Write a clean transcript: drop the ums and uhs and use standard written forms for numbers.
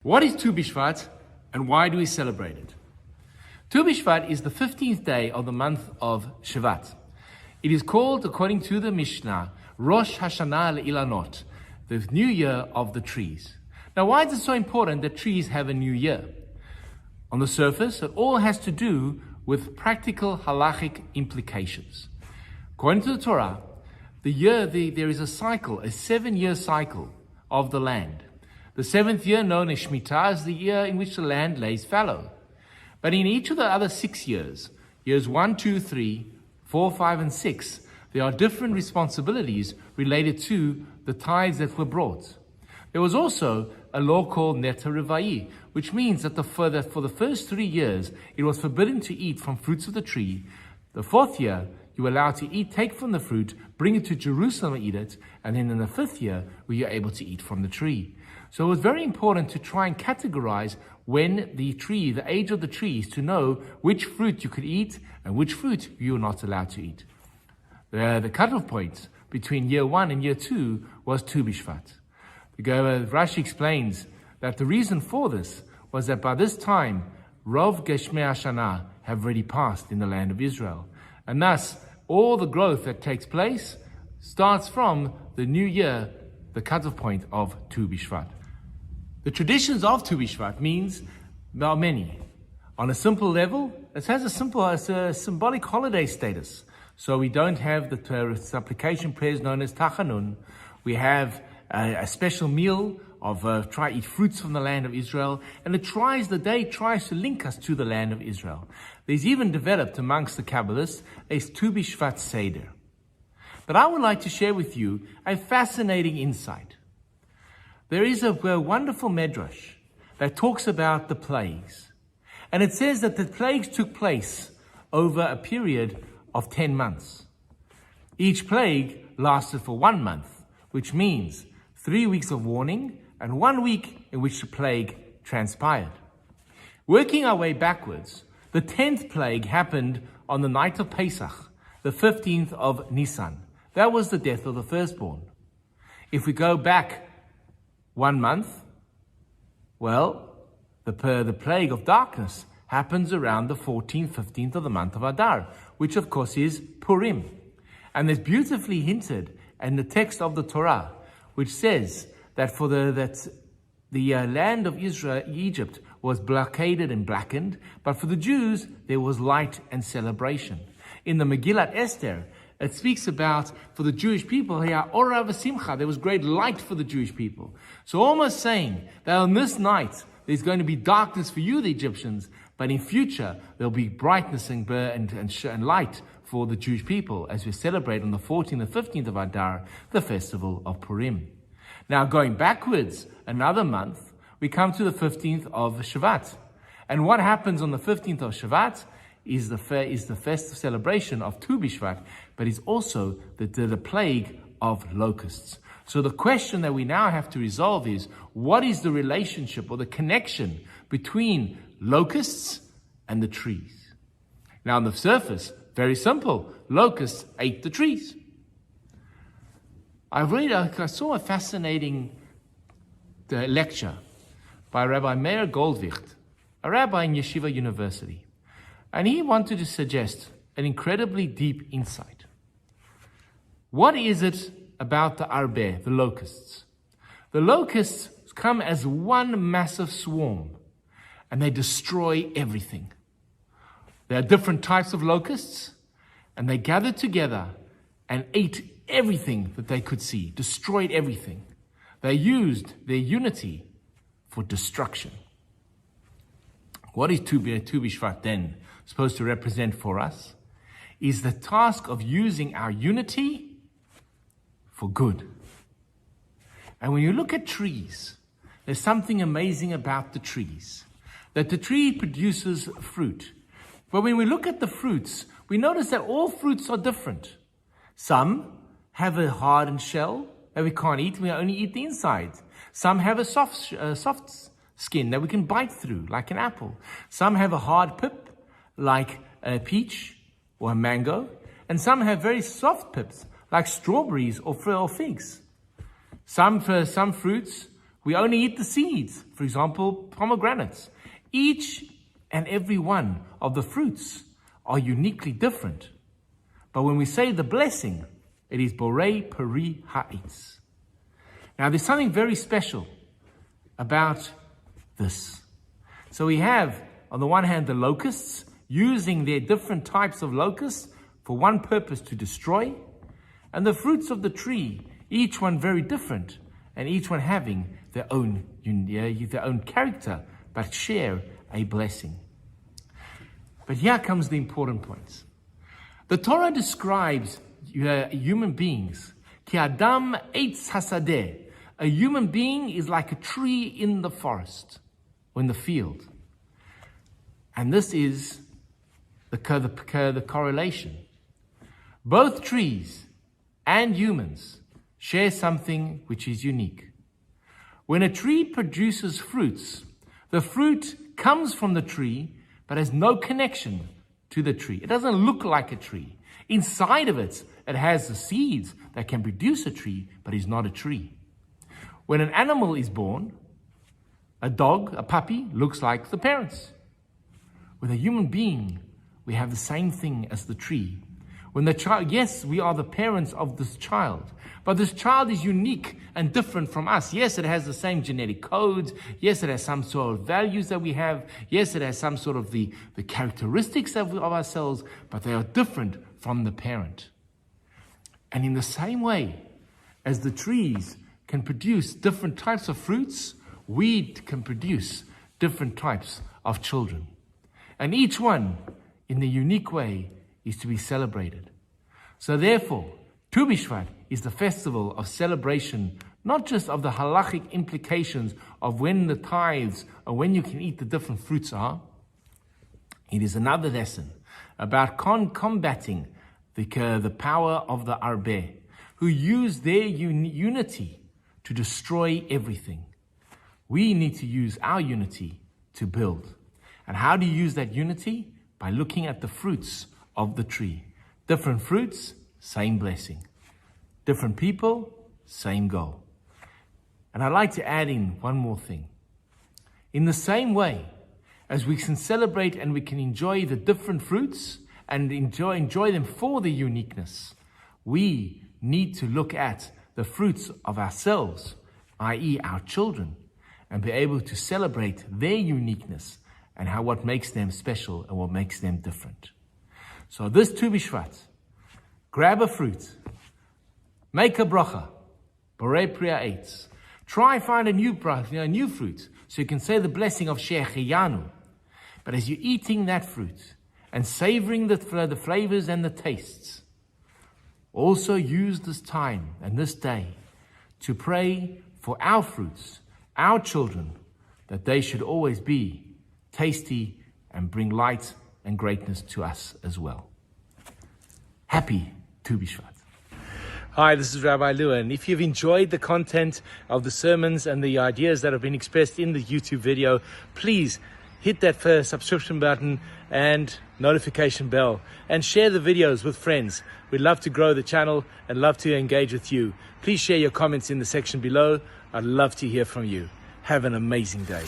What is Tu Bishvat and why do we celebrate it? Tu Bishvat is the 15th day of the month of Bshevat. It is called, according to the Mishnah, Rosh Hashanah Le'ilanot, the new year of the trees. Now, why is it so important that trees have a new year? On the surface, it all has to do with practical halachic implications. According to the Torah, there is a cycle, a 7-year cycle of the land. The 7th year, known as Shemitah, is the year in which the land lays fallow. But in each of the other 6 years, years 1, 2, 3, 4, 5, and 6, there are different responsibilities related to the tithes that were brought. There was also a law called Neta Revai, which means that for the first 3 years, it was forbidden to eat from fruits of the tree. The 4th year, you were allowed to take from the fruit, bring it to Jerusalem and eat it, and then in the 5th year, you were able to eat from the tree. So it was very important to try and categorize when the age of the trees, to know which fruit you could eat and which fruit you were not allowed to eat. The cutoff point between year 1 and year 2 was Tu Bishvat. Rashi explains that the reason for this was that by this time, Rov Geshmei Hashanah have already passed in the land of Israel. And thus, all the growth that takes place starts from the new year, the cutoff point of Tu Bishvat. The traditions of Tu Bishvat means there are many. On a simple level, it has a symbolic holiday status. So we don't have the supplication prayers known as Tachanun. We have a special meal of try eat fruits from the land of Israel, and the day tries to link us to the land of Israel. There's even developed amongst the Kabbalists a Tu Bishvat Seder. But I would like to share with you a fascinating insight. There is a wonderful medrash that talks about the plagues. And it says that the plagues took place over a period of 10 months. Each plague lasted for 1 month, which means 3 weeks of warning and 1 week in which the plague transpired. Working our way backwards, the 10th plague happened on the night of Pesach, the 15th of Nisan. That was the death of the firstborn. If we go back 1 month, well, the plague of darkness happens around the 14th, 15th of the month of Adar, which of course is Purim. And it's beautifully hinted in the text of the Torah, which says that the land of Israel, Egypt, was blockaded and blackened, but for the Jews, there was light and celebration. In the Megillat Esther, it speaks about, for the Jewish people, Ora v'simcha, there was great light for the Jewish people. So almost saying that on this night, there's going to be darkness for you, the Egyptians, but in future, there'll be brightness and light for the Jewish people as we celebrate on the 14th and 15th of Adar, the festival of Purim. Now, going backwards another month, we come to the 15th of Bshevat. And what happens on the 15th of Bshevat is the festive celebration of Tu Bishvat, but is also the plague of locusts. So the question that we now have to resolve is, what is the relationship or the connection between locusts and the trees? Now on the surface, very simple. Locusts ate the trees. I saw a fascinating lecture by Rabbi Meir Goldwicht, a rabbi in Yeshiva University. And he wanted to suggest an incredibly deep insight. What is it about the arbeh, the locusts? The locusts come as one massive swarm, and they destroy everything. There are different types of locusts, and they gathered together and ate everything that they could see, destroyed everything. They used their unity for destruction. What is Tu Bishvat then supposed to represent for us? Is the task of using our unity for good. And when you look at trees, there's something amazing about the trees. That the tree produces fruit. But when we look at the fruits, we notice that all fruits are different. Some have a hardened shell that we can't eat, we only eat the inside. Some have a soft skin that we can bite through, like an apple. Some have a hard pip, like a peach or a mango. And some have very soft pips, like strawberries or figs. Some fruits we only eat the seeds. For example, pomegranates. Each and every one of the fruits are uniquely different. But when we say the blessing, it is Borei Peri Ha'etz. Now there's something very special about this. So we have, on the one hand, the locusts, using their different types of locusts for one purpose, to destroy, and the fruits of the tree, each one very different, and each one having their own character, but share a blessing. But here comes the important point. The Torah describes human beings, ki adam eitz hasadeh. A human being is like a tree in the forest or in the field. And this is the correlation. Both trees and humans share something which is unique. When a tree produces fruits, the fruit comes from the tree but has no connection to the tree. It doesn't look like a tree. Inside of it, it has the seeds that can produce a tree, but is not a tree. When an animal is born, a dog, a puppy, looks like the parents. With a human being, we have the same thing as the tree. When the child, yes, we are the parents of this child, but this child is unique and different from us. Yes, it has the same genetic codes. Yes, it has some sort of values that we have. Yes, it has some sort of the characteristics of ourselves, but they are different from the parent. And in the same way as the trees can produce different types of fruits, we can produce different types of children. And each one, in the unique way, is to be celebrated. So therefore, Tu Bishvat is the festival of celebration, not just of the halachic implications of when the tithes or when you can eat the different fruits are. It is another lesson about combating the power of the Arbe, who use their unity to destroy everything. We need to use our unity to build. And how do you use that unity? By looking at the fruits of the tree. Different fruits, same blessing. Different people, same goal. And I'd like to add in one more thing. In the same way as we can celebrate and we can enjoy the different fruits and enjoy them for their uniqueness, we need to look at the fruits of ourselves, i.e. our children, and be able to celebrate their uniqueness and what makes them special and what makes them different. So this Tu Bishvat, grab a fruit, make a bracha, Borei Peri Ha'etz. Try find a new fruit, so you can say the blessing of Shehecheyanu. But as you're eating that fruit and savoring the flavors and the tastes, also use this time and this day to pray for our fruits, our children, that they should always be tasty and bring light and greatness to us as well. Happy Tu Bishvat. Hi, this is Rabbi Lewin. If you've enjoyed the content of the sermons and the ideas that have been expressed in the YouTube video, please hit that subscription button and notification bell and share the videos with friends. We'd love to grow the channel and love to engage with you. Please share your comments in the section below. I'd love to hear from you. Have an amazing day.